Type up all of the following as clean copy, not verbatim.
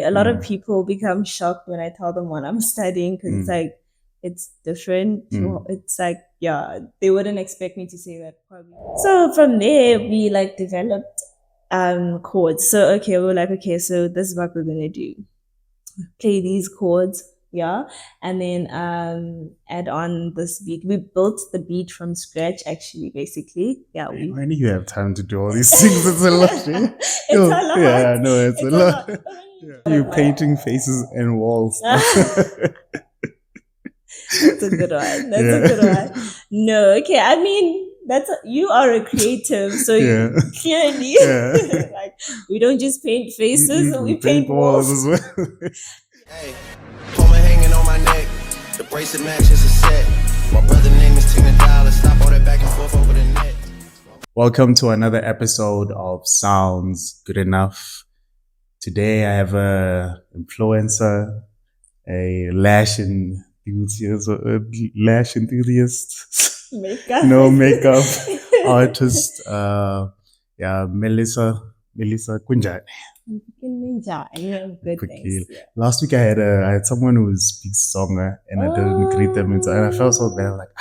A lot of people become shocked when I tell them what I'm studying because it's like, it's different. It's like, yeah, they wouldn't expect me to say that probably. So from there, we like developed chords. So, okay, we were like, okay, so this is what we're going to do. Play these chords, yeah, and then add on this beat. We built the beat from scratch, actually, basically. Yeah. When do you have time to do all these things? It's a lot. It's a lot. Yeah, no, it's a lot. You're painting faces and walls. That's a good one. That's a good one. No, okay. I mean, you are a creative, so clearly, like, we don't just paint faces, we paint walls as well. Hey, Puma hanging on my neck. The bracelet matches a set. My brother name is Tina Dollar. Stop all that back and forth over the net. Welcome to another episode of Sounds Good Enough. Today I have a influencer, a lash enthusiast, makeup. No makeup artist. Melissa Kunjani. Last week I had someone who speaks Tsonga and I didn't greet them and I felt so bad. I'm like,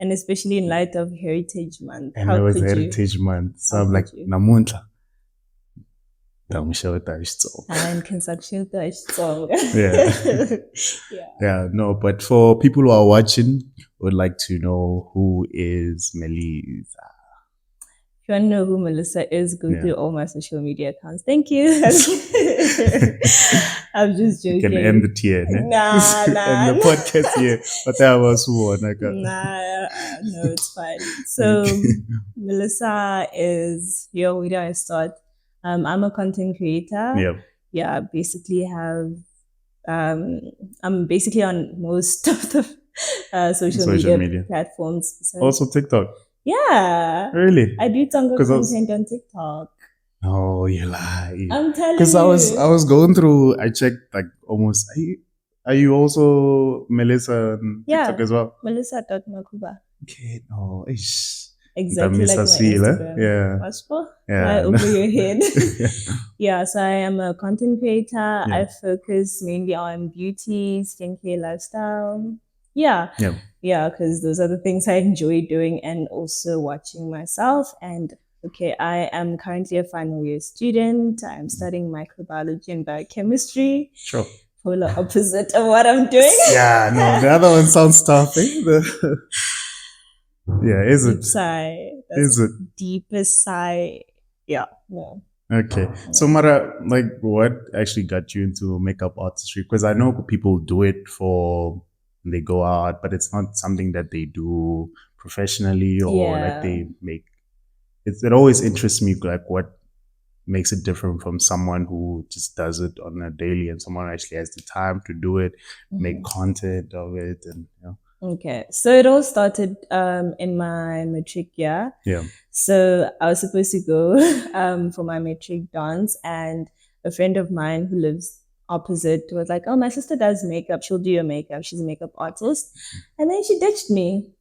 and especially in light of Heritage Month. And it was Heritage Month. So I'm like, Namunta. And yeah, no, but for people who are watching, would like to know who is Melissa. If you want to know who Melissa is, go through all my social media accounts. Thank you. I'm just joking. You can end it here. Nah. End the podcast here. But that was who no, it's fine. So Melissa is, where do I start? I'm a content creator. Yeah, basically I'm basically on most of the social media platforms. So. Also TikTok. Yeah. Really? I do Tsonga content on TikTok. Oh, you lie. I'm telling you. Because I was going through, I checked like almost, are you also Melissa on TikTok as well? Melissa.Makhuba. Okay, no, exactly like my Instagram. Yeah. Over your head. Yeah, so I am a content creator. I focus mainly on beauty, skincare, lifestyle. Yeah, because those are the things I enjoy doing and also watching myself. And okay, I am currently a final year student. I'm studying microbiology and biochemistry. Sure. Polar opposite of what I'm doing. Yeah, no, the other one sounds tough. Yeah, is it? Sigh. Is it? Deepest sigh. Yeah, no. Okay. So Mara, like what actually got you into makeup artistry? Because I know people do it for they go out, but it's not something that they do professionally or like they make. It always interests me, like what makes it different from someone who just does it on a daily and someone actually has the time to do it, make content of it, and Okay, so it all started in my matric year. Yeah. So I was supposed to go for my matric dance, and a friend of mine who lives opposite was like, oh, my sister does makeup. She'll do your makeup. She's a makeup artist. And then she ditched me.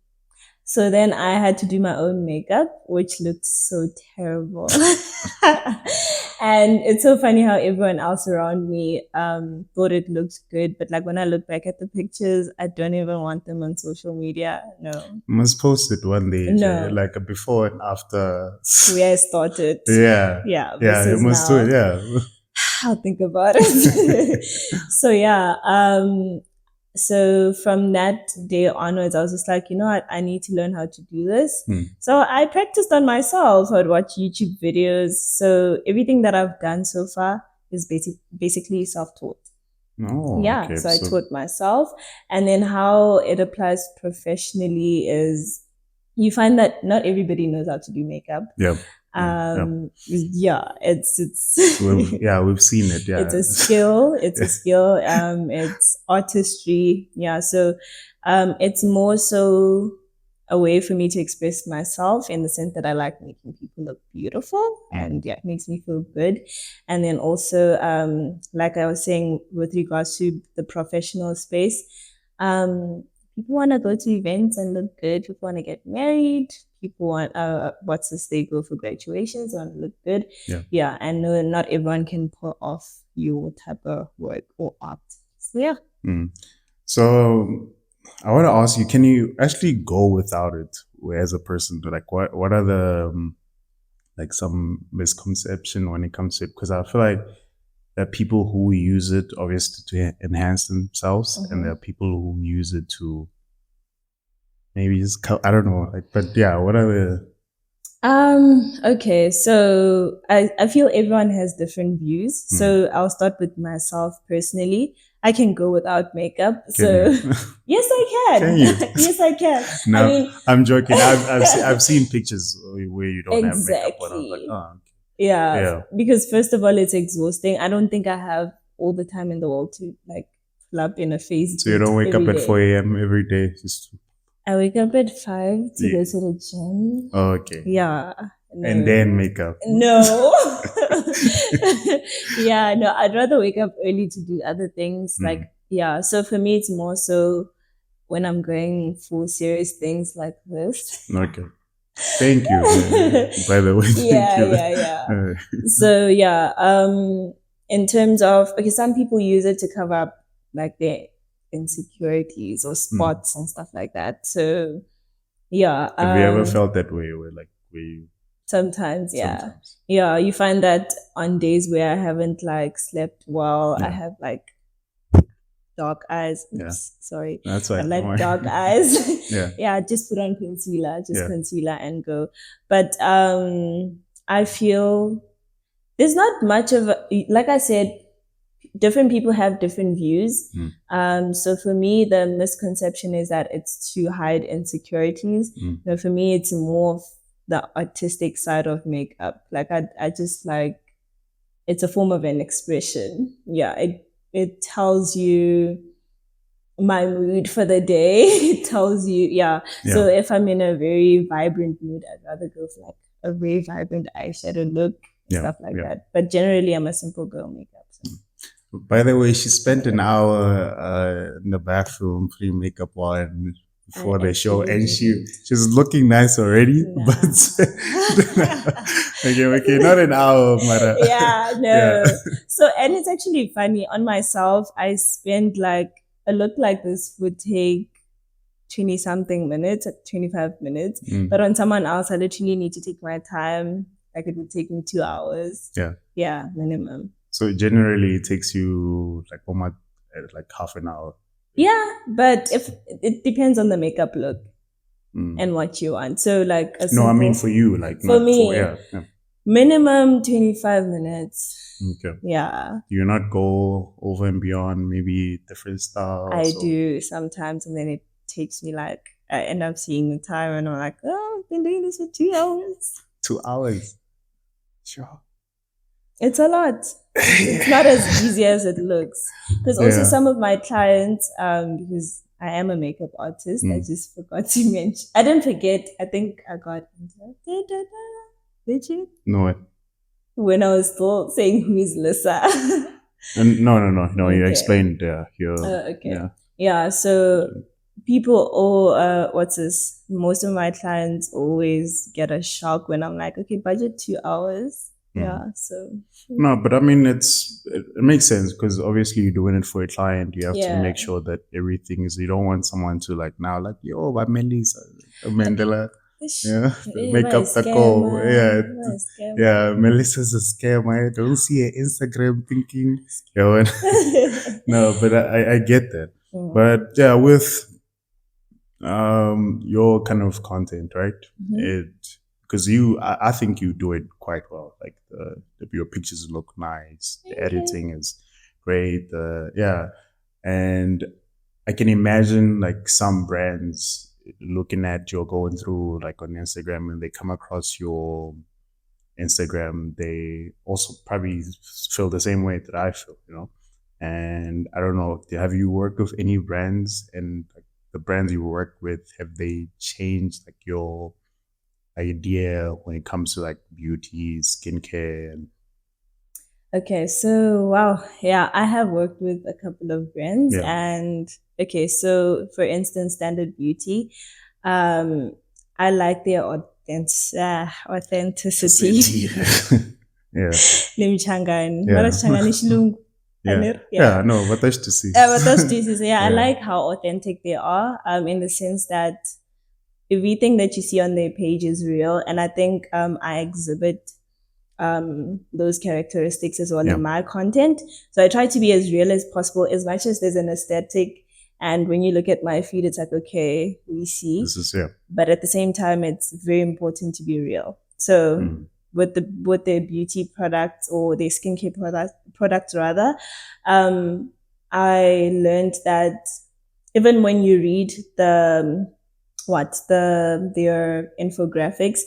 So then I had to do my own makeup, which looked so terrible. And it's so funny how everyone else around me thought it looked good. But like when I look back at the pictures, I don't even want them on social media. No. You must post it one day. No. Like a before and after. Where I started. Yeah. Yeah. Yeah, you must do it. Yeah. I'll think about it. So yeah. So from that day onwards, I was just like, you know what? I need to learn how to do this. So I practiced on myself. I'd watch YouTube videos. So everything that I've done so far is basically self-taught. Oh, yeah. Okay. So I taught myself. And then how it applies professionally is you find that not everybody knows how to do makeup. Yeah. It's we've seen it. Yeah, it's a skill. It's artistry. Yeah, so it's more so a way for me to express myself in the sense that I like making people look beautiful, and it makes me feel good. And then also, like I was saying, with regards to the professional space, people want to go to events and look good. People want to get married. people want what's this, they go for graduations, want to look good. Yeah. And no, not everyone can pull off your type of work or art. So yeah. So I want to ask you, can you actually go without it as a person? Like what are the like some misconception when it comes to it? Because I feel like there are people who use it obviously to enhance themselves, and there are people who use it to maybe just I don't know. Like, but yeah, what are the okay, so I feel everyone has different views. So I'll start with myself personally. I can go without makeup. So yes, I can. Can you? Yes, I can. No, I mean, I'm joking. I've seen pictures where you don't have makeup on. I was like, exactly. oh, okay. Yeah, because first of all, it's exhausting. I don't think I have all the time in the world to like flap in a face. So you don't wake up every at day. 4 a.m. every day? Just I wake up at 5 to Yeah. go to the gym. Oh, okay. Yeah. No. And then makeup. No. Yeah, no, I'd rather wake up early to do other things. Like, yeah. So for me, it's more so when I'm going for serious things like this. Okay. Thank you. By the way, thank you. Yeah. So yeah, in terms of, okay, some people use it to cover up like their insecurities or spots and stuff like that. So yeah. Have you ever felt that way, where you sometimes, yeah. Yeah, you find that on days where I haven't like slept well, I have like dark eyes. Oops, sorry. That's right. I like dark eyes. Yeah. Just put on concealer, concealer and go. But I feel there's not much of like I said, different people have different views. So for me, the misconception is that it's to hide insecurities. No, for me, it's more the artistic side of makeup. Like I just like, it's a form of an expression. Yeah, it tells you my mood for the day. It tells you, So if I'm in a very vibrant mood, I'd rather go for like a very vibrant eyeshadow look, stuff like that. But generally, I'm a simple girl makeup. So. By the way, she spent an hour in the bathroom putting makeup on before the show, and she's looking nice already. Nah. But okay, not an hour, Mara. Yeah, no. So, and it's actually funny. On myself, I spend like a look like this would take 20 something minutes, 25 minutes. But on someone else, I literally need to take my time. Like it would take me 2 hours. Yeah, minimum. So generally, it takes you like almost like half an hour. Yeah, but if it depends on the makeup look and what you want. So like I mean for you, like for me, minimum 25 minutes. Okay. Yeah. Do you not go over and beyond maybe different styles? I do sometimes, and then it takes me like I end up seeing the time, and I'm like, oh, I've been doing this for 2 hours. 2 hours. Sure. It's a lot. It's not as easy as it looks. Because also some of my clients, because I am a makeup artist, I just forgot to mention. I didn't forget. I think I got interrupted. Did you? No. When I was still saying who's Lissa. No. You explained here. Okay. Yeah. So people most of my clients always get a shock when I'm like, okay, budget 2 hours. Yeah, so no, but I mean it makes sense because obviously you're doing it for a client. You have to make sure that everything is. You don't want someone to like now like yo, but Melissa, Mandela, makeup the call, Melissa's a scam. I don't see her Instagram thinking, no, but I get that. But yeah, with your kind of content, right? Because I think you do it quite well. Like your pictures look nice. The editing is great. And I can imagine like some brands looking at you going through like on Instagram, and they come across your Instagram. They also probably feel the same way that I feel, And I don't know, have you worked with any brands, and like, the brands you worked with, have they changed like your idea when it comes to like beauty, skincare? Okay, so wow, I have worked with a couple of brands, and okay, so for instance, Standard Beauty, I like their authenticity. Yeah. Yeah. No, but that's to see. But that's Jesus. Yeah, I like how authentic they are. In the sense that everything that you see on their page is real, and I think I exhibit those characteristics as well in my content. So I try to be as real as possible, as much as there's an aesthetic. And when you look at my feed, it's like, okay, we see. This is But at the same time, it's very important to be real. So with their beauty products or their skincare products rather, I learned that even when you read their infographics,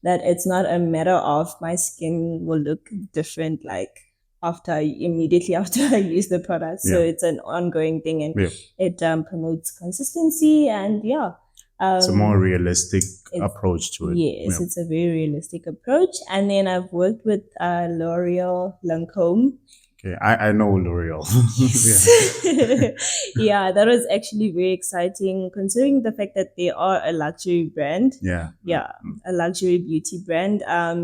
that it's not a matter of my skin will look different like immediately after I use the product. So it's an ongoing thing, and it promotes consistency, and it's a more realistic approach to it. Yes, it's a very realistic approach. And then I've worked with L'Oreal Lancome. Okay, I know L'Oreal. Yeah, that was actually very exciting, considering the fact that they are a luxury brand. Yeah, a luxury beauty brand.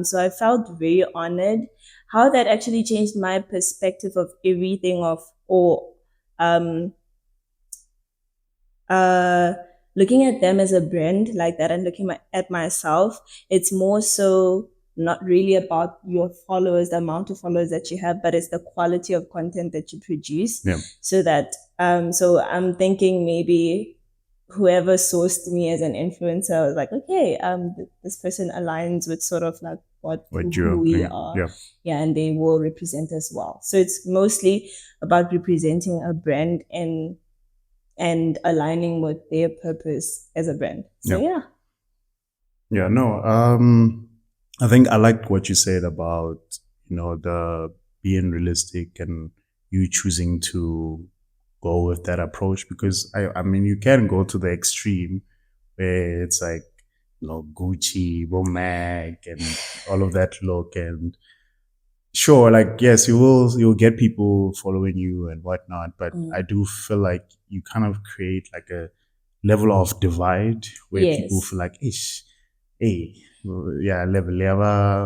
So I felt very honored how that actually changed my perspective of everything looking at them as a brand like that and looking at myself. It's more so not really about your followers, the amount of followers that you have, but it's the quality of content that you produce. So that, so I'm thinking maybe whoever sourced me as an influencer was like, okay, this person aligns with sort of like who we are. Yeah, and they will represent as well. So it's mostly about representing a brand and aligning with their purpose as a brand. So I think I liked what you said about, the being realistic and you choosing to go with that approach, because I mean, you can go to the extreme where it's like, Gucci, Bomag, and all of that look. And sure, like, yes, you'll get people following you and whatnot, but I do feel like you kind of create like a level of divide where people feel like,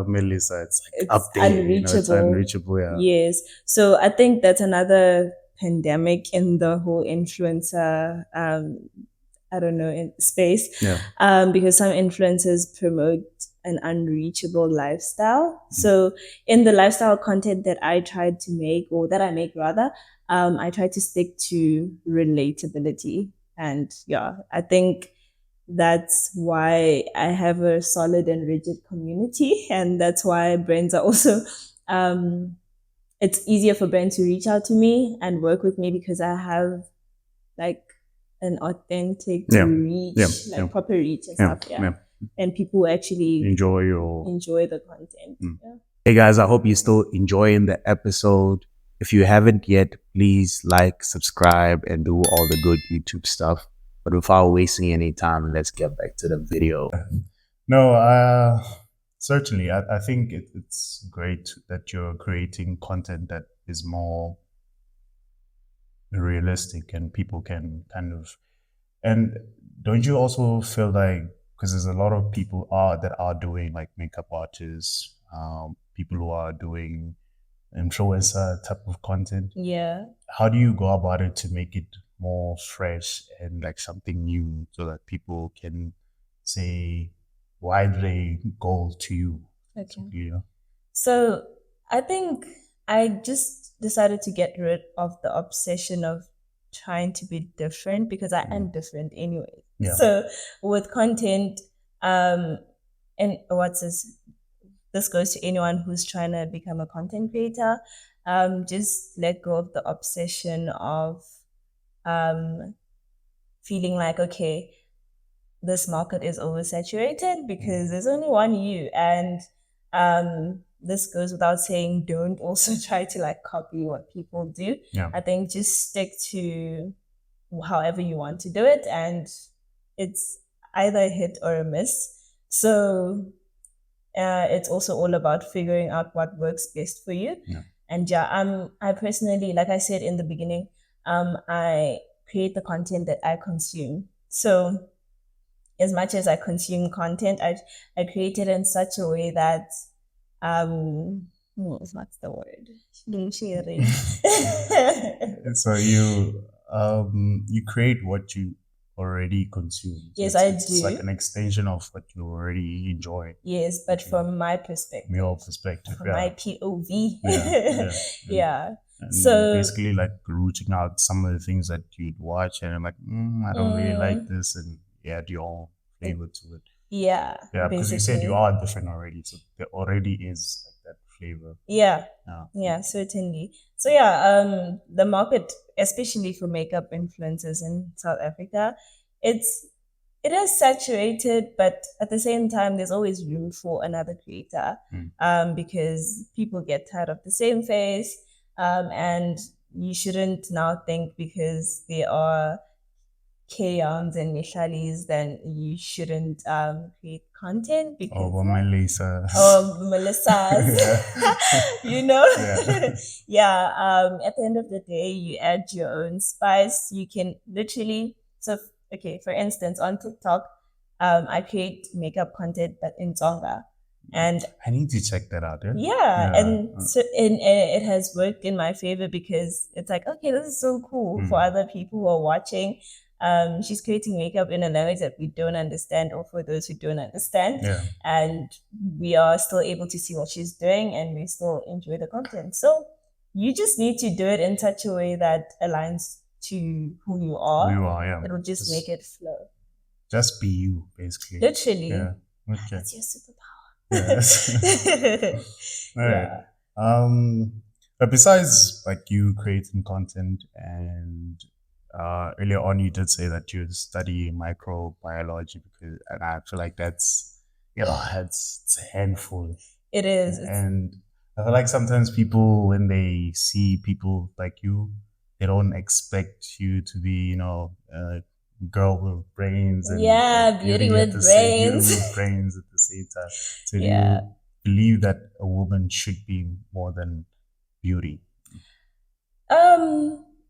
Melissa, it's like up there, unreachable. It's unreachable. Yes. So I think that's another pandemic in the whole influencer, in space. Because some influencers promote an unreachable lifestyle. So in the lifestyle content that I tried to make, or that I make rather, I try to stick to relatability. And I think that's why I have a solid and rigid community. And that's why brands are also, it's easier for brands to reach out to me and work with me, because I have like an authentic reach, proper reach and stuff. And people actually enjoy the content. Hey guys, I hope you're still enjoying the episode. If you haven't yet, please like, subscribe, and do all the good YouTube stuff. But without wasting any time, let's get back to the video. No, certainly. I think it's great that you're creating content that is more realistic and people can kind of, and don't you also feel like, because there's a lot of people that are doing like makeup artists, people who are doing influencer type of content. How do you go about it to make it more fresh and like something new, so that people can say, why do they go to you? So I think I just decided to get rid of the obsession of trying to be different, because I am different anyway. So with content, and this goes to anyone who's trying to become a content creator, just let go of the obsession of feeling like, okay, this market is oversaturated because there's only one you. And this goes without saying, don't also try to like copy what people do. I think just stick to however you want to do it, and it's either a hit or a miss. So it's also all about figuring out what works best for you. And I personally, like I said in the beginning, I create the content that I consume. So as much as I consume content, I create it in such a way that what's the word? So you create what you already consume. So Yes, it's I like do. an extension of what you already enjoy. Yes, but from my perspective. Your perspective, From yeah. my POV. Yeah. Yeah. And So basically like rooting out some of the things that you'd watch and I'm like, I don't really like this, and you add your own flavor to it. yeah, Yeah, because you said basically. you are different already, so there already is like that flavor. Yeah. Yeah. Yeah, certainly. So yeah, the market, especially for makeup influencers in South Africa, it is saturated, but at the same time, there's always room for another creator, because people get tired of the same face, and you shouldn't now think because there are K-ons and Nishalis, then you shouldn't create content because Or my LISSA. Melissa's, you know. Yeah. At the end of the day, you add your own spice. You can literally, okay, for instance, on TikTok, I create makeup content but in Tonga, and I need to check that out. yeah, and it has worked in my favor because it's like, okay, this is so cool for other people who are watching. She's creating makeup in a language that we don't understand, or for those who don't understand, and we are still able to see what she's doing, and we still enjoy the content. So you just need to do it in such a way that aligns to who you are. Who you are, yeah. It'll just make it flow. Just be you, basically. Literally. Yeah. Okay. That's your superpower. Yes. All right. But besides like you creating content, and earlier on you did say that you study microbiology, and I feel like that's it's a handful. It is. And I feel like sometimes people, when they see people like you, they don't expect you to be, girl with brains and beauty with brains. Beauty with brains at the same time. So do Yeah. you believe that a woman should be more than beauty?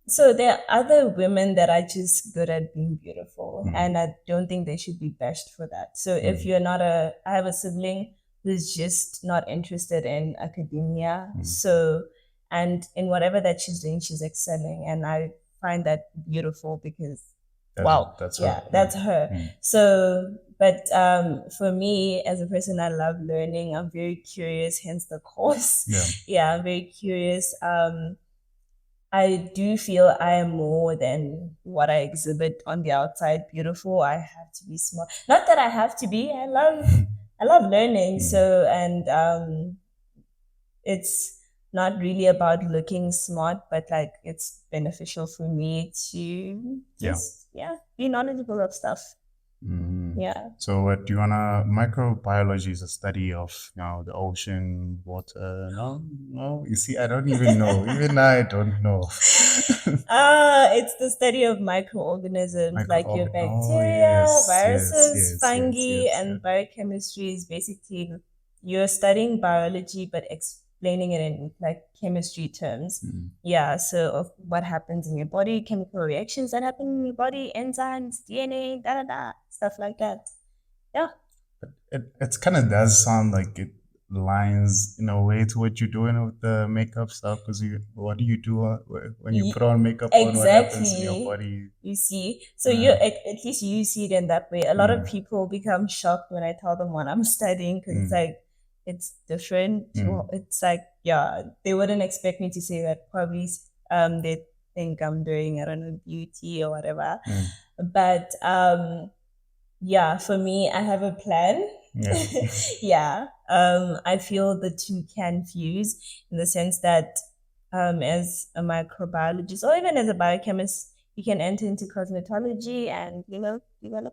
So there are other women that are just good at being beautiful, and I don't think they should be bashed for that. So if you're not I have a sibling who's just not interested in academia, and in whatever that she's doing, she's excelling, and I find that beautiful because that's her. That's her. So, but for me as a person, I love learning. I'm very curious, hence the course. I'm very curious. I do feel I am more than what I exhibit on the outside. Beautiful. I have to be smart. Not that I have to be. I love learning. So, and it's not really about looking smart, but like it's beneficial for me to just be knowledgeable of stuff. Yeah. So what do you wanna? Microbiology is a study of the ocean, water. No. You see, I don't even know. Even I don't know. It's the study of microorganisms like your bacteria, viruses, fungi, and biochemistry is basically you're studying biology but explaining it in like chemistry terms. So of what happens in your body, chemical reactions that happen in your body, enzymes, DNA, stuff like that. Yeah. It kind of does sound like it lines in a way to what you're doing with the makeup stuff, because what do you do when you put on makeup on? What happens in your body? You see, so you at least you see it in that way. A lot of people become shocked when I tell them what I'm studying, because it's like it's different. It's like they wouldn't expect me to say that. Probably they think I'm doing, I don't know, beauty or whatever. But for me, I have a plan. I feel the two can fuse in the sense that as a microbiologist or even as a biochemist, you can enter into cosmetology and develop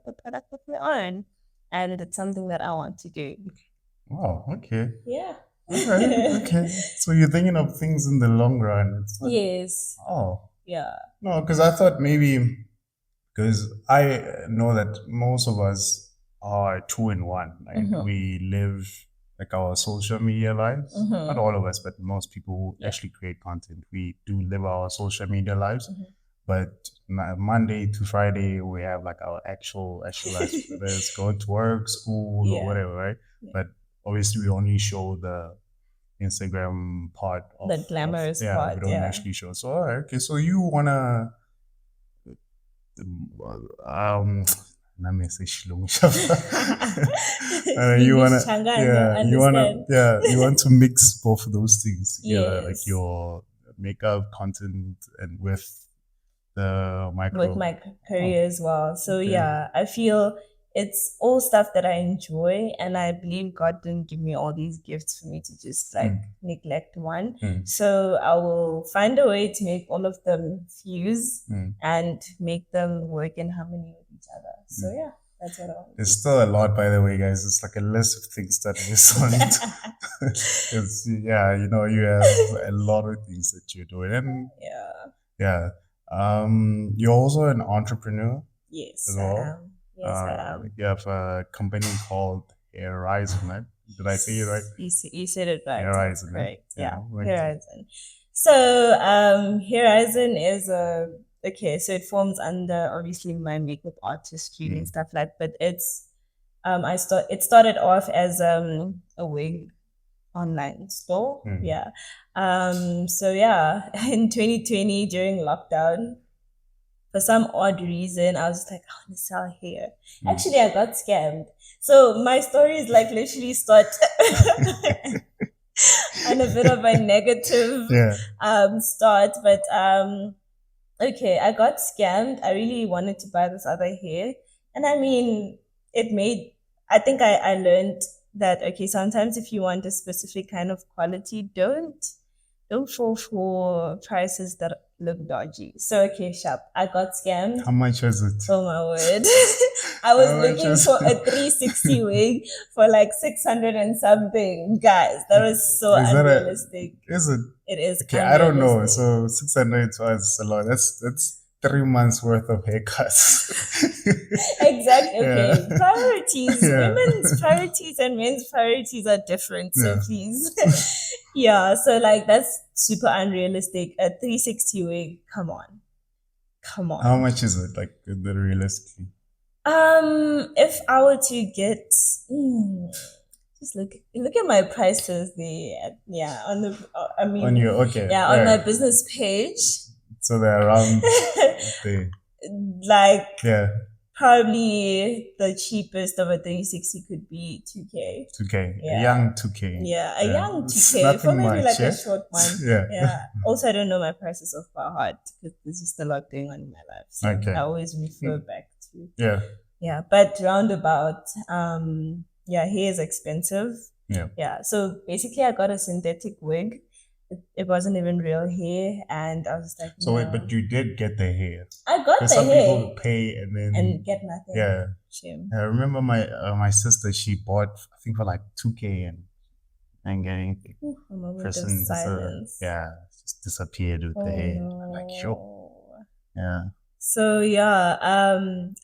a product of your own, and it's something that I want to do. Wow. Okay. Yeah. Okay. So you're thinking of things in the long run. It's not... Yes. Oh. Yeah. No, because I thought maybe, because I know that most of us are 2 in 1. Like we live like our social media lives. Not all of us, but most people who actually create content. We do live our social media lives, But Monday to Friday, we have like our actual life, whether it's going to work, school, or Yeah. whatever, right? Yeah. But obviously, we only show the Instagram part of The glamorous yeah, part, we don't yeah. actually show. So, all right, okay, so you wanna let me say Shilong you wanna you want to mix both of those things together, like Yes. your makeup content and with the With my career as well. So yeah, I feel it's all stuff that I enjoy, and I believe God didn't give me all these gifts for me to just like neglect one. So I will find a way to make all of them fuse and make them work in harmony with each other. So yeah, that's what I want. There's still a lot, by the way, guys. It's like a list of things that is on it. It's, yeah, you know, you have a lot of things that you're doing, and yeah. You're also an entrepreneur. Yes, as well. I am. Yes, I am. You have a company called HAIRRIZON, right? Did I say it right? You said it right. HAIRRIZON, right? Correct. Yeah, right. HAIRRIZON. So, HAIRRIZON is okay. So it forms under obviously my makeup artistry and stuff like. But it's it started off as a wig online store. Yeah. So yeah, in 2020 during lockdown, for some odd reason, I was just like, I want to sell hair. Actually, I got scammed. So my story is like literally start on a bit of a negative start. But okay, I got scammed. I really wanted to buy this other hair. And I mean, I think I learned that, okay, sometimes if you want a specific kind of quality, don't fall for prices that look dodgy. So okay, sharp. I got scammed. How much was it? Oh my word. I was looking for a 360 wig for like 600 and something. Guys, that was so unrealistic. Is it? It is. Okay, I don't know. So 600 was a lot. That's 3 months worth of haircuts. Exactly. Okay. Priorities. Women's priorities and men's priorities are different. So please. Yeah. So like that's super unrealistic. A 360 wig. Come on. How much is it? Like realistically? If I were to get just look at my prices there. Yeah, on the on your on my business page. So they're around the like probably the cheapest of a 360 could be 2K. 2K. A young 2K. Yeah, a young 2K. For maybe like a short one. Yeah. Also, I don't know my prices off by heart because there's just a lot going on in my life. So I always refer back to. Yeah. But roundabout, hair is expensive. Yeah. So basically, I got a synthetic wig. It wasn't even real hair, and I was like, so wait, but you did get the hair. I got the some hair. Some people pay and get nothing. Yeah. Shame. I remember my sister. She bought, I think, for like 2K and getting person just disappeared with the hair. No. Like sure. Yeah. So yeah,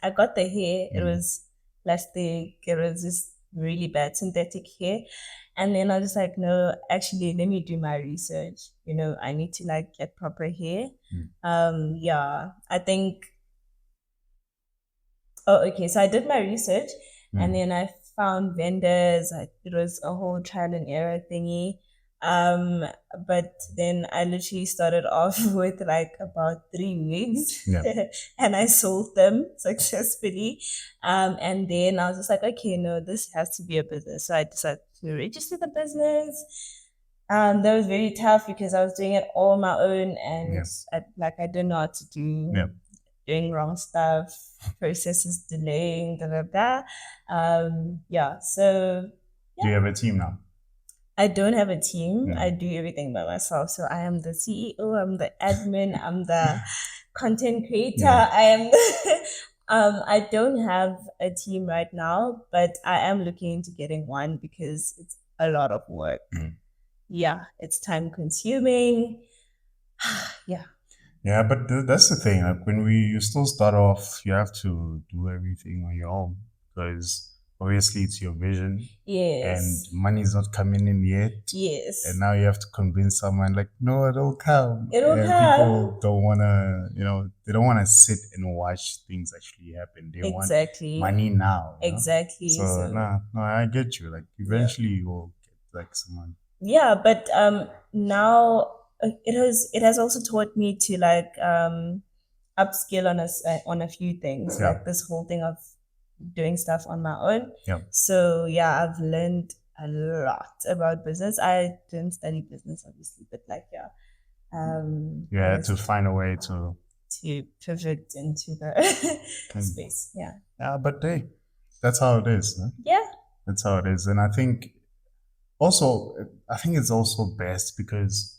I got the hair. It was plastic. It was just really bad synthetic hair. And then I was like, no, actually, let me do my research. You know, I need to like get proper hair. I think. Oh, okay. So I did my research, and then I found vendors. It was a whole trial and error thingy. But then I literally started off with like about 3 wigs and I sold them successfully. And then I was just like, okay, no, this has to be a business. So I decided to register the business. That was very tough because I was doing it all on my own and I didn't know what to do. Doing wrong stuff, processes delaying, so do you have a team now? I don't have a team. I do everything by myself. So I am the CEO, I'm the admin, I'm the content creator. I am I don't have a team right now, but I am looking into getting one because it's a lot of work. Yeah, it's time consuming. Yeah, but that's the thing. Like when you still start off, you have to do everything on your own because obviously it's your vision, Yes. and money's not coming in yet. Yes. And now you have to convince someone like, no, it'll come. It'll and come. People don't want to, they don't want to sit and watch things actually happen. They Exactly. want money now. Exactly. So no, I get you. Like eventually you will get like someone. Yeah, but now it has also taught me to like upskill on a few things, Yeah. like this whole thing of doing stuff on my own. Yeah. So yeah, I've learned a lot about business. I didn't study business obviously, but like You had to find a way to pivot into the space. Yeah. Yeah, but hey, that's how it is. Huh? Yeah. That's how it is. And I think it's also best because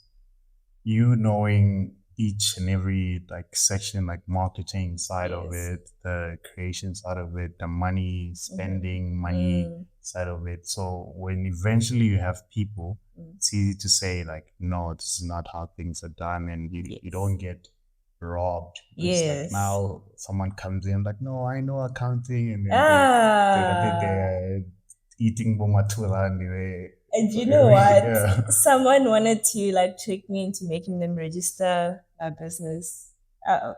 you knowing each and every like section, like marketing side of it, the creation side of it, the money spending, money side of it. So when eventually you have people, it's easy to say like, no, this is not how things are done, and you don't get robbed. Yes. Like now someone comes in like, no, I know accounting, and then they're eating bomatula and you know what? Yeah. Someone wanted to like trick me into making them register my business.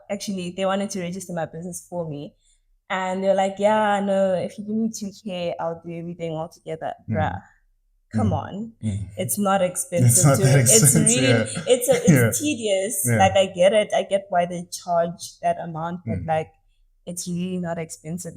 Actually, they wanted to register my business for me. And they're like, yeah, no, if you give me 2K, I'll do everything all together. Bruh, come on. It's not expensive. It's not that expensive. It's really, it's tedious. Yeah. Like I get it. I get why they charge that amount, but like, it's really not expensive.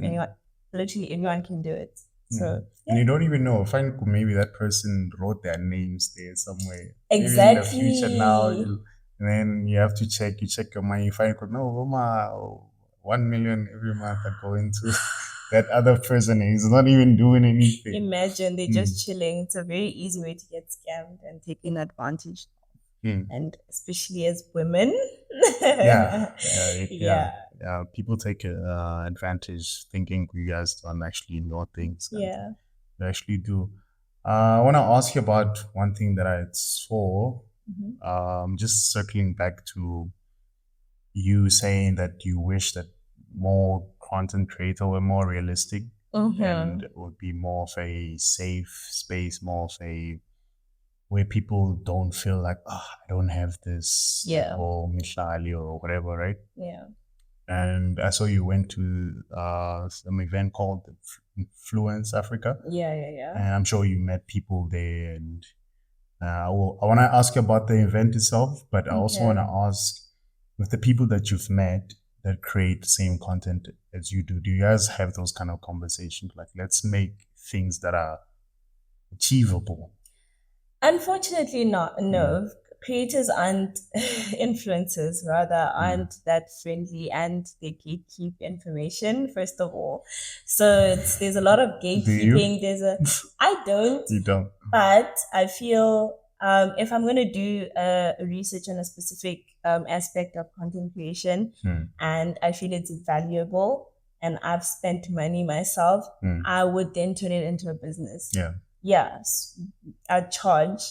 Literally anyone can do it. So and you don't even know. Find maybe that person wrote their names there somewhere. Exactly. Maybe in the future now, and then you have to check. You check your money. You find no, 1 million every month are going to that other person. He's not even doing anything. Imagine they're just chilling. It's a very easy way to get scammed and taken advantage of, and especially as women. Yeah. People take advantage thinking you guys don't actually know things. Yeah. You actually do. I want to ask you about one thing that I saw. Just circling back to you saying that you wish that more content creators were more realistic and it would be more of a safe space, more of a where people don't feel like, I don't have this, or Mishali or whatever, right? Yeah. And I saw you went to some event called FLUENCE Africa. Yeah. And I'm sure you met people there. And I want to ask you about the event itself, but I also want to ask, with the people that you've met that create the same content as you do you guys have those kind of conversations? Like, let's make things that are achievable. Unfortunately, not. No. Creators aren't influencers, rather aren't that friendly, and they gatekeep information, first of all. So there's a lot of gatekeeping. I don't. You don't. But I feel if I'm going to do research on a specific aspect of content creation and I feel it's valuable and I've spent money myself, I would then turn it into a business. Yes, I'd charge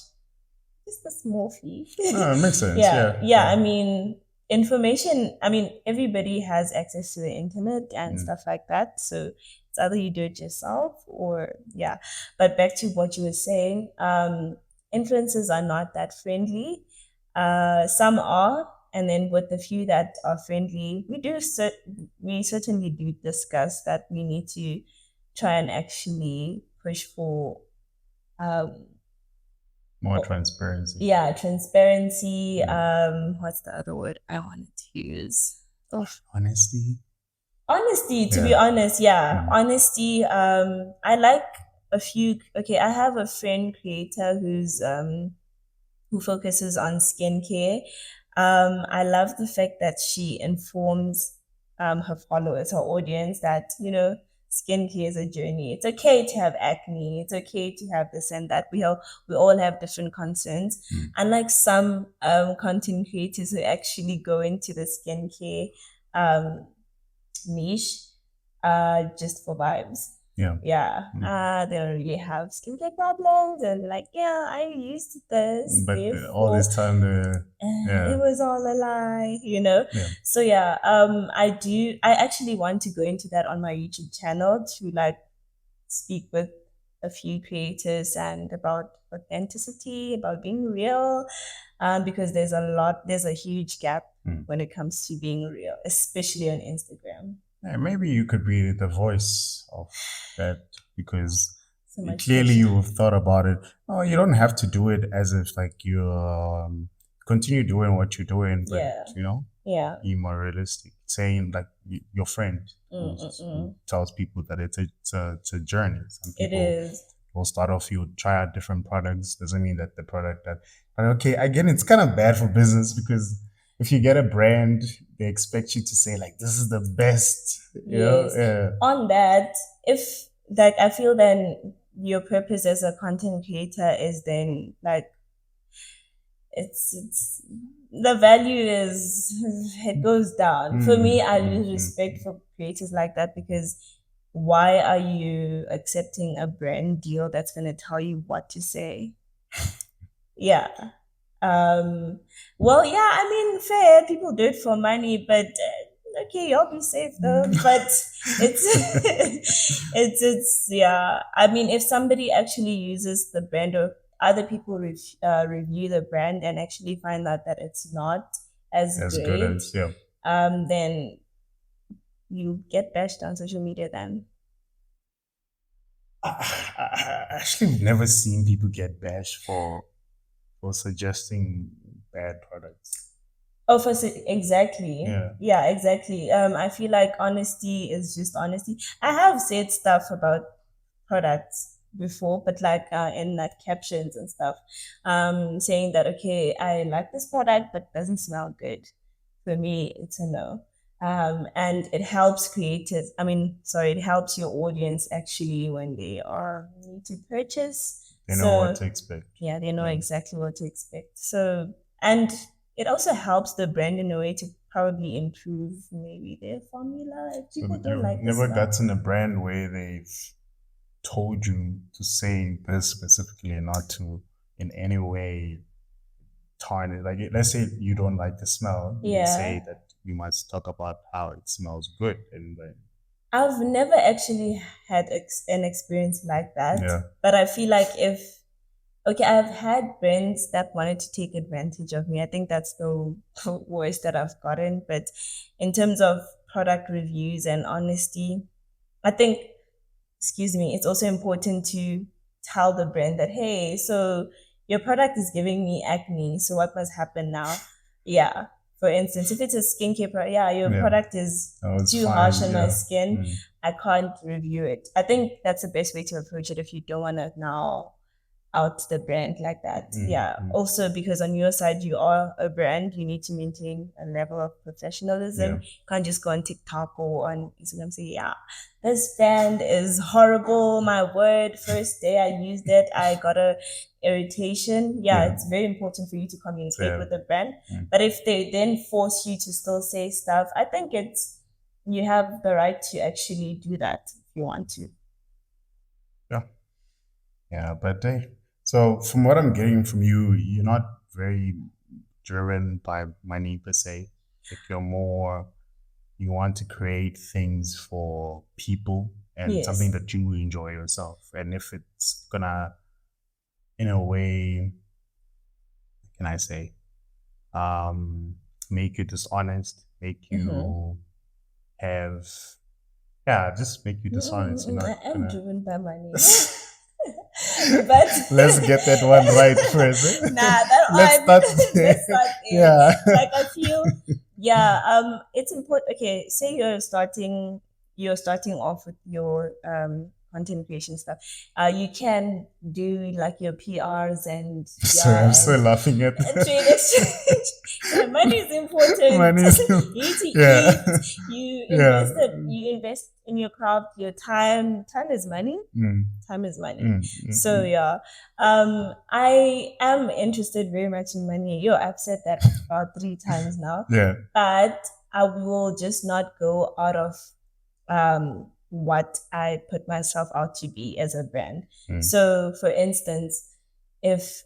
just a small fee. It makes sense. Yeah. I mean, information, everybody has access to the internet and stuff like that. So it's either you do it yourself or, But back to what you were saying, influencers are not that friendly. Some are. And then with the few that are friendly, we certainly do discuss that we need to try and actually push for more transparency. Yeah, transparency. What's the other word I wanted to use? Honesty. Honesty, to be honest, honesty. I like a few. Okay, I have a friend creator who focuses on skincare. I love the fact that she informs her followers, her audience, that skincare is a journey. It's okay to have acne. It's okay to have this and that. We all have different concerns. Unlike some content creators who actually go into the skincare niche just for vibes. They don't really have skincare problems, and like, I used this, but all this time it was all a lie, So I actually want to go into that on my YouTube channel, to like speak with a few creators and about authenticity, about being real, because there's a huge gap when it comes to being real, especially on Instagram. Yeah, maybe you could be the voice of that, because So much clearly pressure. you've thought about it. Oh, you don't have to do it as if like you continue doing what you're doing, but Yeah. you know, Yeah. be more realistic. Saying like your friend who tells people that it's a journey. Some It people is. will start off, you try out different products. Doesn't mean that the product that, but okay, again, it's kind of bad for business, because if you get a brand, they expect you to say like, this is the best, you know? Yeah. On that, if like I feel then your purpose as a content creator is then like it's the value is it goes down. For me, I lose respect for creators like that, because why are you accepting a brand deal that's gonna tell you what to say? Yeah. Well, yeah, I mean, fair. People do it for money, but okay, y'all be safe though. But it's yeah. I mean, if somebody actually uses the brand, or other people review the brand and actually find out that it's not as As great, good as, yeah. then you get bashed on social media then. I actually never seen people get bashed for suggesting bad products. Oh, exactly. Yeah. Exactly. I feel like honesty is just honesty. I have said stuff about products before, but like in like captions and stuff, saying that okay, I like this product, but it doesn't smell good. For me, it's a no. And it helps creators. It helps your audience actually when they are need to purchase. They know what to expect. Yeah, they know exactly what to expect. So, and it also helps the brand in a way to probably improve maybe their formula. If people don't like this never stuff. gotten a brand where they've told you to say this specifically and not to in any way tarnish. Like, let's say you don't like the smell, you say that you must talk about how it smells good. And I've never actually had an experience like that. Yeah. But I feel like I've had brands that wanted to take advantage of me. I think that's the worst that I've gotten. But in terms of product reviews and honesty, I think, it's also important to tell the brand that, hey, so your product is giving me acne. So what must happen now? Yeah. For instance, if it's a skincare product, your product is too harsh on my skin. I can't review it. I think that's the best way to approach it if you don't want to now out the brand like that. Also, because on your side you are a brand, you need to maintain a level of professionalism. You can't just go on TikTok or on Instagram and say, this brand is horrible, my word, first day I used it, I got a irritation. It's very important for you to communicate with the brand. But if they then force you to still say stuff, I think you have the right to actually do that if you want to. But so from what I'm getting from you, you're not very driven by money per se. Like you want to create things for people and something that you enjoy yourself. And if it's gonna, in a way, can I say, make you dishonest, make you have, just make you dishonest. I am driven by money. But let's get that one right first. Let's start there. Like I feel, it's important. Okay, say you're starting off with your content creation stuff. You can do like your PRs and Sorry, I'm still laughing at trade exchange. Money is important. Money is you need to eat. You invest in your craft. Your time is money. Time is money. So I am interested very much in money. I've said that about 3 times now. But I will just not go out of what I put myself out to be as a brand. So for instance, if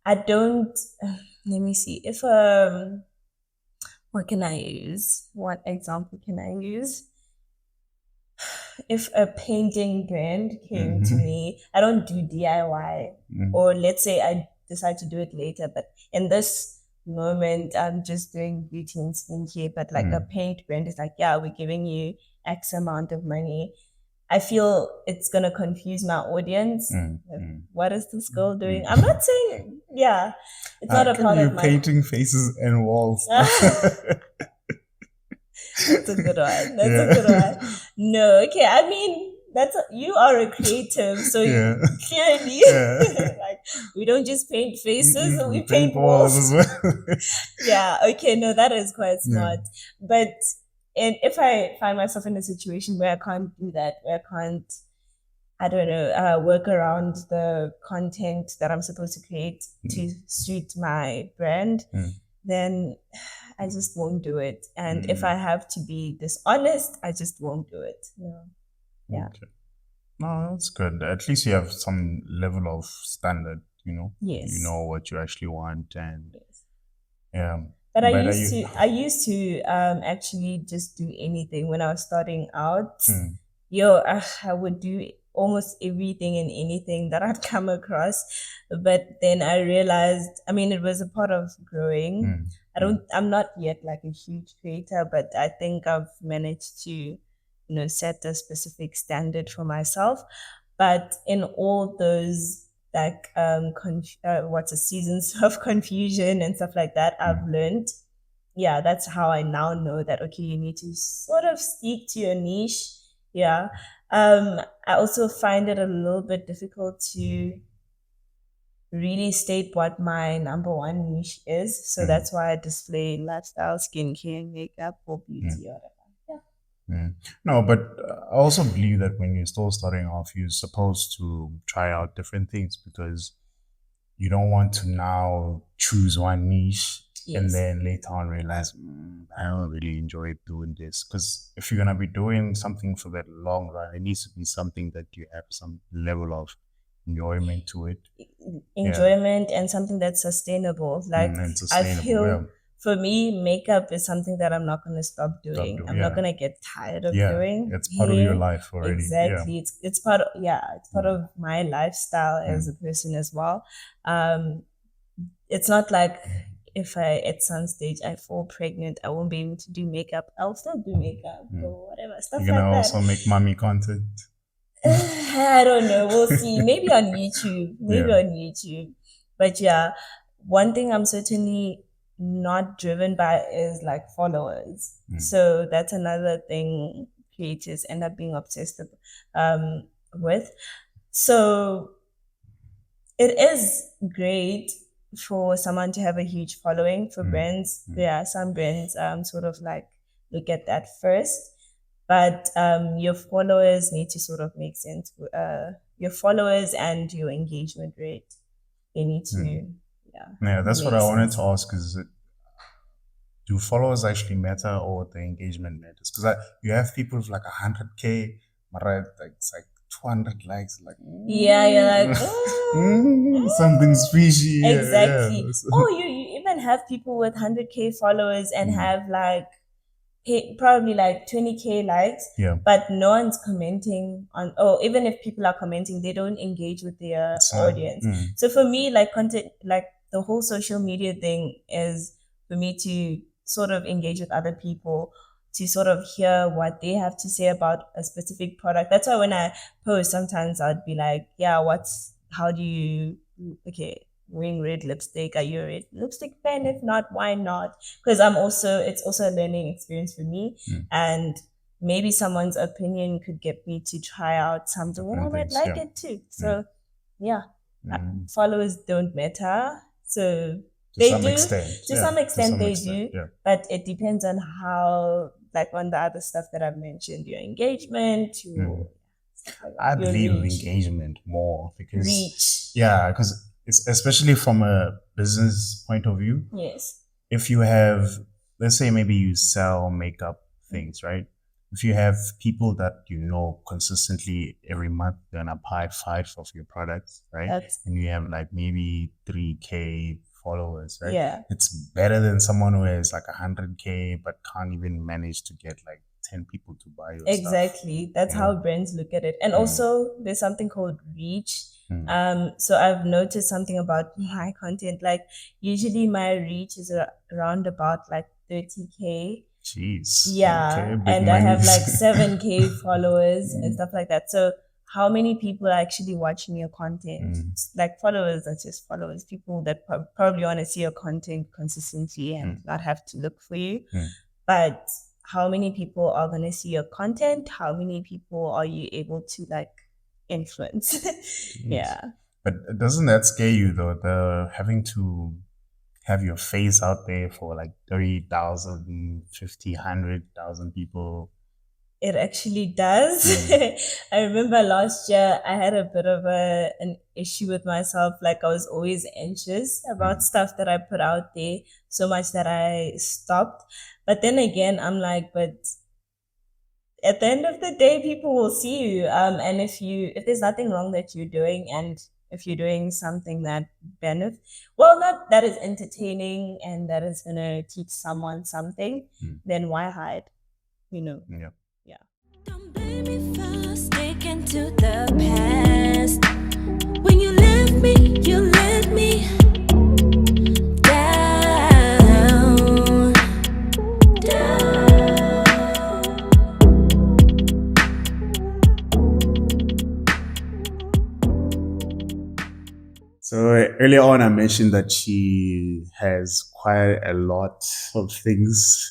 I don't, let me see, if what can I use? What example can I use? if a painting brand came to me, I don't do DIY, or let's say I decide to do it later, but in this moment, I'm just doing beauty and skincare, but like a paint brand is like, yeah, we're giving you X amount of money. I feel it's going to confuse my audience. What is this girl doing? I'm not saying, yeah, it's not a part of my... painting faces and walls. That's a good one. That's a good one. No, okay. I mean, you are a creative, so you clearly like, we don't just paint faces, we paint walls as well. Yeah. Okay. No, that is quite smart. But if I find myself in a situation where I can't do that, where I can't, I don't know, work around the content that I'm supposed to create to suit my brand, then I just won't do it. And if I have to be dishonest, I just won't do it. No. Yeah. Okay. No, that's good. At least you have some level of standard, you know. Yes. You know what you actually want, and But I used to actually just do anything when I was starting out. I would do almost everything and anything that I'd come across. But then I realized, I mean, it was a part of growing. I'm not yet like a huge creator, but I think I've managed to, set a specific standard for myself. But in all those like seasons of confusion and stuff like that, I've learned, that's how I now know that, okay, you need to sort of stick to your niche. I also find it a little bit difficult to really state what my number one niche is. So that's why I display lifestyle, skincare, makeup, or beauty, or whatever. No, but I also believe that when you're still starting off, you're supposed to try out different things, because you don't want to now choose one niche and then later on realize, I don't really enjoy doing this. Because if you're going to be doing something for that long run, it needs to be something that you have some level of enjoyment to it. Enjoyment and something that's sustainable. Like, I feel... For me, makeup is something that I'm not going to stop doing. I'm not going to get tired of doing. It's part of your life already. Exactly. It's part of, it's part of my lifestyle as a person as well. It's not like if at some stage I fall pregnant, I won't be able to do makeup. I'll still do makeup or whatever, stuff like that. You're going to also make mommy content? I don't know. We'll see. Maybe on YouTube. But one thing I'm certainly not driven by is like followers. So that's another thing creators end up being obsessed with. So it is great for someone to have a huge following. For brands, some brands sort of like look at that first, but your followers need to sort of make sense. Your followers and your engagement rate, they need to that's what I wanted to ask, is do followers actually matter, or the engagement matters? Because you have people with like 100K, but it's like 200 likes, like you're like something fishy. Exactly. You even have people with 100K followers and have like probably like 20K likes, but no one's commenting on, even if people are commenting, they don't engage with their audience. So for me, like content, like the whole social media thing is for me to sort of engage with other people, to sort of hear what they have to say about a specific product. That's why when I post, sometimes I'd be like, how do you, wearing red lipstick, are you a red lipstick fan? If not, why not? Because it's also a learning experience for me. And maybe someone's opinion could get me to try out something where I might like it too. So followers don't matter. So to some extent they do, but it depends on how, like on the other stuff that I've mentioned, your engagement, I believe engagement more, because reach. Because it's especially from a business point of view. Yes. If you have, let's say maybe you sell makeup things, right? If you have people that consistently every month they're gonna buy 5 of your products, right? And you have like maybe 3K followers, right? It's better than someone who has like 100K but can't even manage to get like 10 people to buy your Exactly. That's Yeah. how brands look at it. And also there's something called reach. So I've noticed something about my content. Like usually my reach is around about like 30K. Jeez. Yeah. Okay, big And I have money. like 7K followers and stuff like that. So how many people are actually watching your content? Like followers are just followers, people that probably want to see your content consistently and not have to look for you. But how many people are going to see your content? How many people are you able to like influence? Yeah. But doesn't that scare you though? The having to have your face out there for like 30,000, 50, 100,000 people. It actually does. I remember last year I had a bit of an issue with myself. Like I was always anxious about stuff that I put out there, so much that I stopped. But then again, I'm like, but at the end of the day, people will see you. And if there's nothing wrong that you're doing, and if you're doing something that not that is entertaining and that is gonna teach someone something, then why hide? Yeah. Yeah. Don't blame me for sticking to the past. When you left me, you let me down. So earlier on, I mentioned that she has quite a lot of things.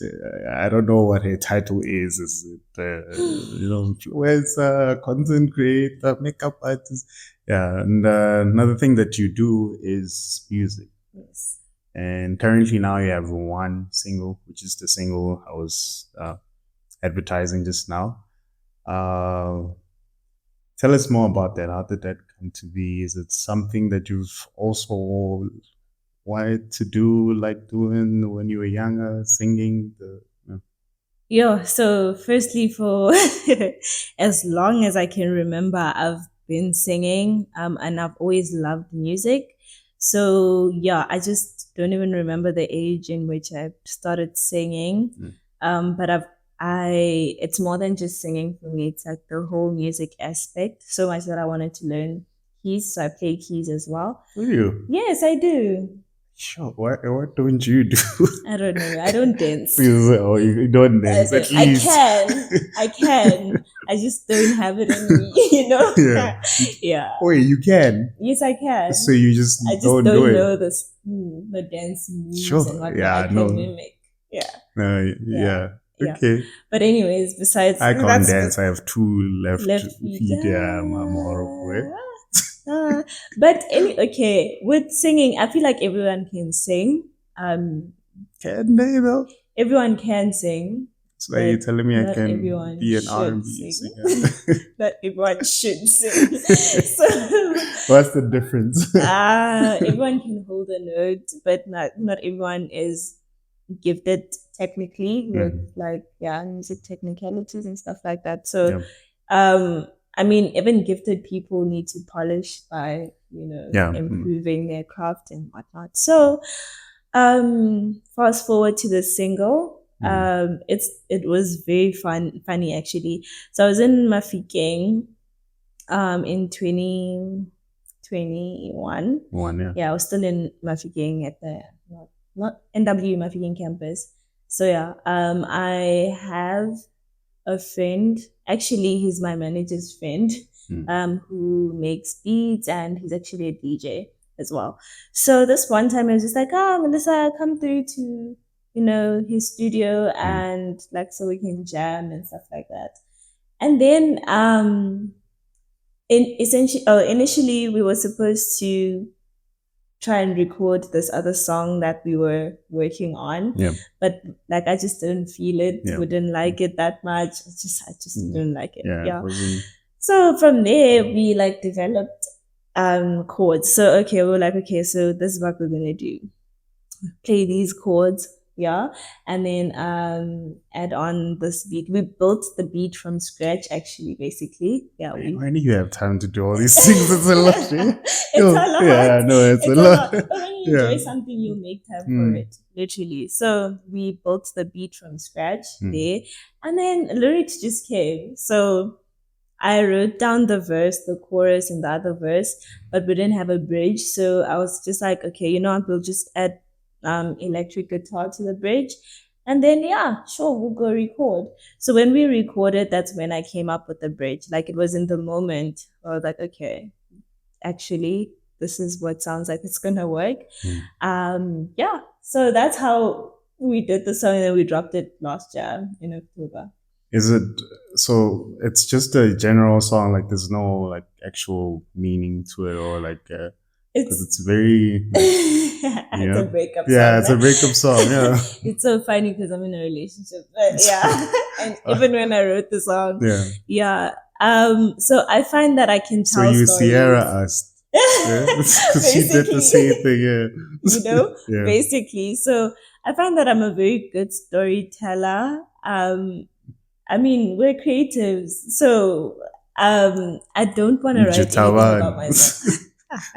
I don't know what her title is. Is it, influencer, content creator, makeup artist? Yeah. And another thing that you do is music. Yes. And currently now you have one single, which is the single I was advertising just now. Tell us more about that. How did that come to be? Is it something that you've also wanted to do, like doing when you were younger, singing? Yeah, so firstly, for as long as I can remember, I've been singing, and I've always loved music. So yeah, I just don't even remember the age in which I started singing. But it's more than just singing for me. It's like the whole music aspect. So much that I wanted to learn keys, so I play keys as well. Do you? Yes, I do. Sure. What don't you do? I don't know. I don't dance. You don't dance. At least I can. I just don't have it in me, you know? Yeah. Yeah. Wait, you can. Yes, I can. So you just I just don't don't do it. know the dance moves Sure. and what Yeah, I can no. mimic. Yeah. Yeah. Yeah. Okay. But anyways, besides I can't that's dance. I have two left left feet. feet. Yeah, I'm horrible. But okay, with singing, I feel like everyone can sing. Can they though? Everyone can sing. So are you telling me I not can everyone be an should R&B sing. singer? Not everyone should sing. So, What's the difference? everyone can hold a note, but not everyone is gifted technically with music technicalities and stuff like that. So I mean, even gifted people need to polish by improving their craft and whatnot. So fast forward to the single. It was very funny actually. So I was in Mafikeng in 2021. Yeah, I was still in Mafikeng at the not NW Mafikeng campus. So yeah, I have a friend. Actually, he's my manager's friend, who makes beats, and he's actually a DJ as well. So this one time I was just like, Melissa, come through to his studio and like so we can jam and stuff like that. And then initially we were supposed to try and record this other song that we were working on, but like I just didn't feel it, wouldn't like it that much. I just didn't like it. So from there we like developed chords. So okay, we were like, okay, so this is what we're gonna do: play these chords, Yeah. And then add on this beat. We built the beat from scratch, actually, basically. Yeah. Why do you have time to do all these things? It's a lot. It's a lot. Yeah, no, it's a lot. But when you enjoy something, you make time for it, literally. So we built the beat from scratch there, and then lyrics just came. So I wrote down the verse, the chorus, and the other verse, but we didn't have a bridge. So I was just like, okay, you know what? We'll just add electric guitar to the bridge. And then, yeah, sure, we'll go record. So when we recorded, that's when I came up with the bridge. Like, it was in the moment. I was like, okay, actually, this is what sounds like it's going to work. Yeah, so that's how we did the song, and then we dropped it last year in October. Is it, so it's just a general song, like there's no like actual meaning to it, or like, because it's very, like, it's a breakup song. Yeah, it's a breakup song, yeah. It's so funny because I'm in a relationship, but yeah. And even when I wrote the song, yeah. So I find that I can tell So you stories. Sierra asked. Yeah? She did the same thing, yeah. You know, Yeah. basically. So I find that I'm a very good storyteller. I mean, we're creatives, so I don't want to write anything about myself.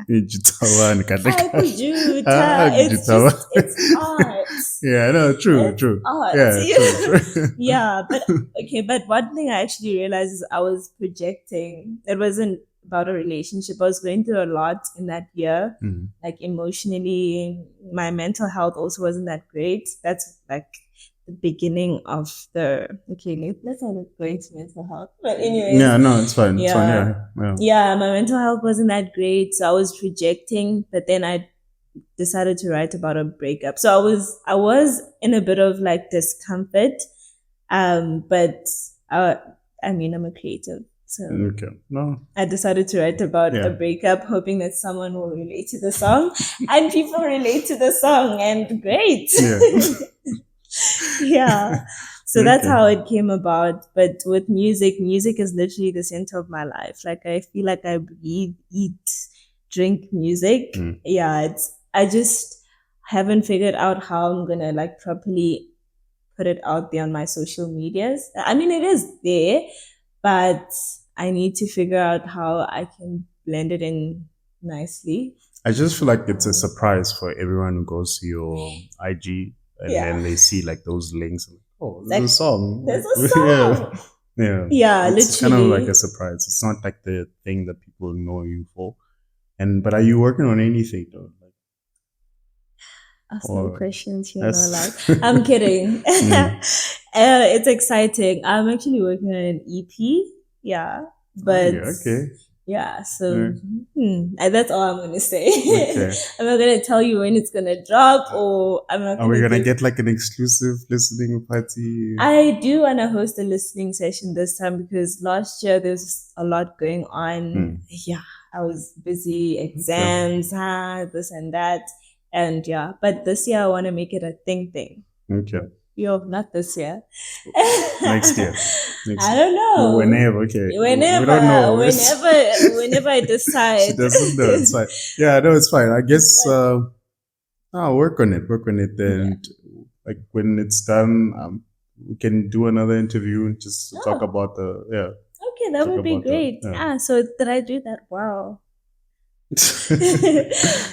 Jitawa and Kataka. It's just, it's art. Yeah, no, true. Art. Yeah, true. Yeah, but okay, but one thing I actually realized is I was projecting. It wasn't about a relationship. I was going through a lot in that year, like emotionally. My mental health also wasn't that great. That's like the beginning of the, okay, let's not go into mental health, but anyways. Yeah, no, it's fine. Yeah. It's fine, Yeah, my mental health wasn't that great, so I was projecting, but then I decided to write about a breakup. So I was in a bit of like discomfort, but I mean, I'm a creative, so Okay. No. I decided to write about a breakup, hoping that someone will relate to the song, and people relate to the song, and great. Yeah. Yeah. So that's how it came about. But with music is literally the center of my life. Like, I feel like I breathe, eat, drink music. Yeah, I just haven't figured out how I'm gonna like properly put it out there on my social medias. I mean, it is there, but I need to figure out how I can blend it in nicely. I just feel like it's a surprise for everyone who goes to your IG and then they see like those links. And, oh, there's a song. There's a song. Yeah, it's literally. kind of like a surprise. It's not like the thing that people know you for. But are you working on anything though? Ask no questions, you know, like, I'm kidding. It's exciting. I'm actually working on an EP. Yeah. But yeah, so that's all I'm gonna say. I'm not gonna tell you when it's gonna drop, or I'm not. Are we gonna get like an exclusive listening party? I do wanna host a listening session this time because last year there's a lot going on. Yeah, I was busy, exams, this and that, and yeah. But this year I want to make it a thing. Okay. Yo, not this year. Next year. I don't know. Whenever, okay. Whenever, we don't know. whenever I decide. She doesn't know. It's fine. Yeah, no, it's fine. I guess I'll work on it. And like when it's done, we can do another interview and just talk about the Okay, that would be great. So did I do that? Wow.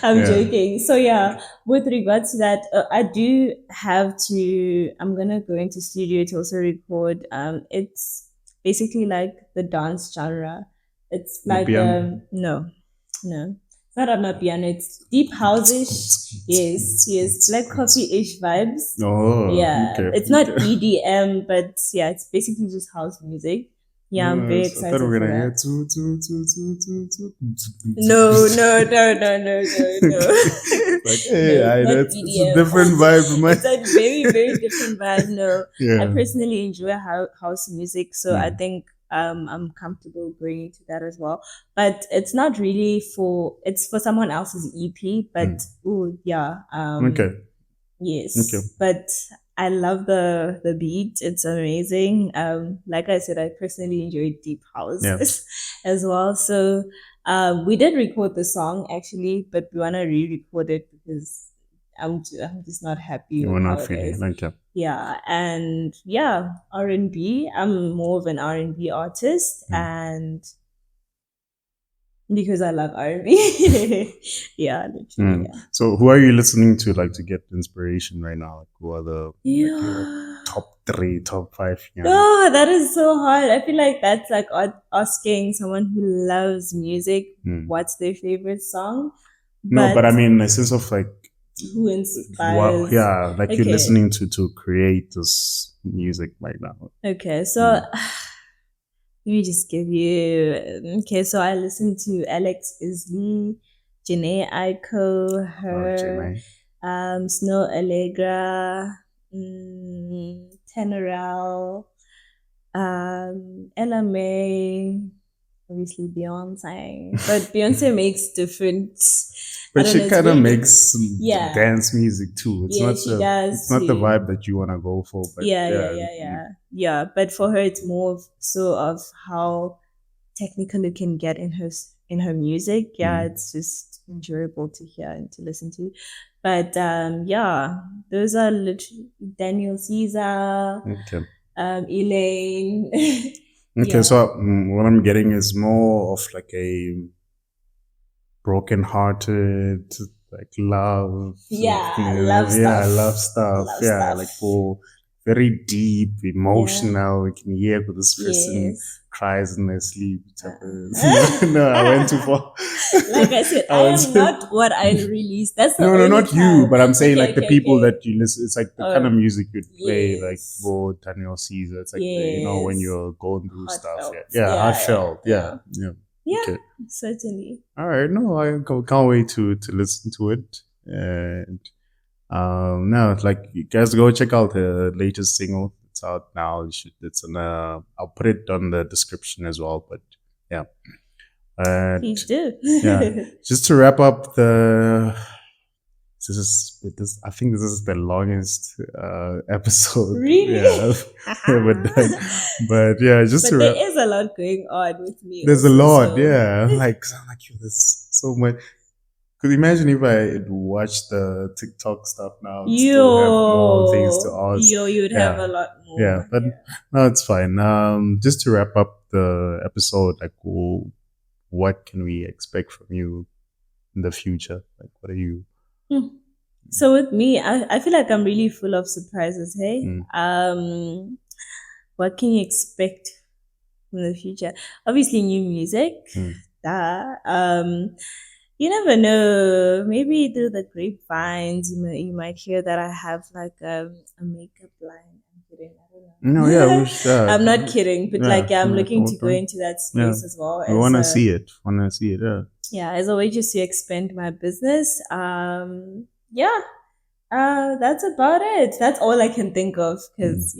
I'm joking. So yeah, with regards to that, I do have to. I'm gonna go into studio to also record. It's basically like the dance genre. It's like no, it's not Amapiano. It's deep house-ish. Yes, black coffee-ish vibes. Oh, yeah. Okay. It's not EDM, but yeah, it's basically just house music. Yeah, I'm very excited. I thought we were gonna hear No. Like, hey, it's a different vibe. It's a very, very different vibe. No, I personally enjoy house music, so I think I'm comfortable bringing to that as well. But it's not really it's for someone else's EP. But yes. Okay. But I love the beat. It's amazing. Like I said, I personally enjoy deep house as well. So we did record the song actually, but we want to re-record it because I'm just not happy You with were how not it feeling is. it. Okay. Yeah, and yeah, R&B. I'm more of an R&B artist, and because I love R&B. Yeah, literally. Yeah. So who are you listening to, like, to get inspiration right now? Like, who are the like, your Yeah. top 3, top 5? Yeah. Oh, that is so hard. I feel like that's like asking someone who loves music what's their favorite song. No, but I But mean, in a sense of like, who what, inspires? yeah, like you're Okay. listening to create this music right now. Okay, so let me just give you. Okay, so I listen to Alex Isley, Janae Aiko, her, Janae. Snow Allegra, Tenorel, Ella May, obviously Beyonce, but Beyonce makes different. But she kind of very, makes yeah, dance music too. It's yeah, not she the does. it's not the too. vibe that you want to go for. But Yeah. But for her, it's more of how technical it can get in her music. Yeah, it's just enjoyable to hear and to listen to. But yeah, those are literally Daniel Caesar, Okay. Elaine. Okay, so what I'm getting is more of like a broken-hearted, like love. Love stuff. Like for very deep, emotional. You can hear this person cries in their sleep. No, I went too far. Like I said, I am not what I release. That's the no, only not time. you, but I'm saying like the people okay. that you listen. It's like the kind of music you'd play, like for Daniel Caesar. It's like when you're going through stuff. Heartfelt. Yeah. Yeah, certainly. All right, no, I can't wait to listen to it. And no, like, you guys go check out the latest single. It's out now. It's on. I'll put it on the description as well. But yeah, please do. Yeah, just to wrap up I think this is the longest episode. Really? Yeah, but yeah, just but there is a lot going on with me. There's also, a lot, yeah. I'm like, there's so much. Could you imagine if I had watched the TikTok stuff now and still have more things to ask? You'd have a lot more. Yeah, but no, it's fine. Just to wrap up the episode, like, what can we expect from you in the future? Like, what are you? So with me, I feel like I'm really full of surprises. Hey, what can you expect from the future? Obviously, new music. You never know. Maybe through the grapevines, you might hear that I have like a makeup line. I'm kidding. I don't know. No, yeah, I'm not kidding, but I'm looking to go into that space as well. I want to see it. Yeah. Yeah, as a way just to expand my business. That's about it. That's all I can think of. Because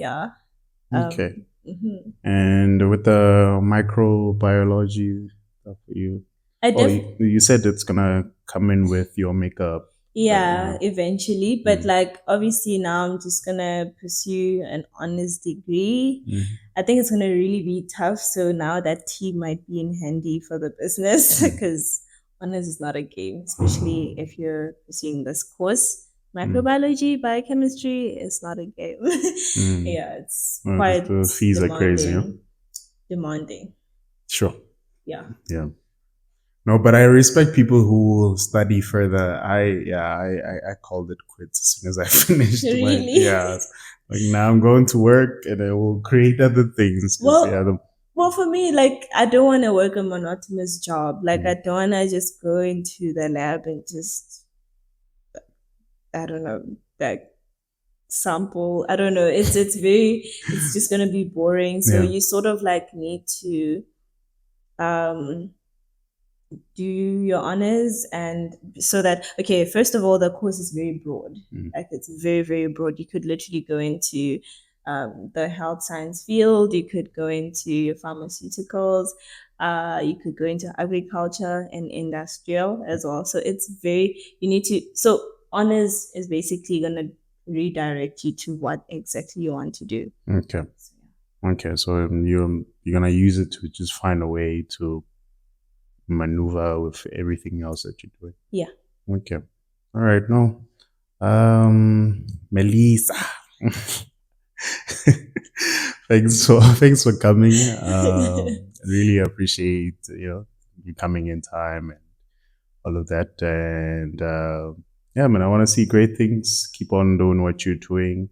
okay. And with the microbiology stuff for you, you said it's gonna come in with your makeup. Yeah, eventually. But obviously now I'm just gonna pursue an honors degree. I think it's gonna really be tough. So now that tea might be in handy for the business because honors is not a game, especially if you're pursuing this course. Microbiology, biochemistry is not a game. Yeah, it's quite the fees are crazy. Huh? Demanding. Sure. Yeah. No, but I respect people who will study further. I called it quits as soon as I finished. Really? Like now I'm going to work and I will create other things. Well, for me, I don't want to work a monotonous job. I don't want to just go into the lab and just, I don't know, sample. I don't know. It's just gonna be boring. So you sort of need to do your honors, and so that first of all, the course is very broad. It's very, very broad. You could literally go into the health science field, you could go into pharmaceuticals, you could go into agriculture and industrial as well. So so honors is basically going to redirect you to what exactly you want to do. Okay, so you're going to use it to just find a way to maneuver with everything else that you're doing. Yeah. Okay. All right. No, Melissa. thanks for coming. Really appreciate you coming in time and all of that. And yeah, man, I want to see great things. Keep on doing what you're doing,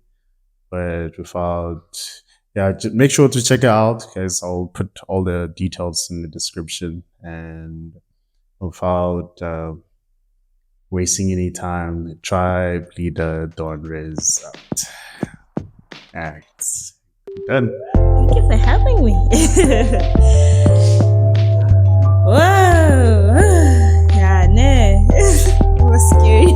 but without make sure to check it out, guys. I'll put all the details in the description. And without wasting any time, Tribe Leader Don Riz acts. Done. Thank you for having me. Whoa. Yeah, no. It was scary.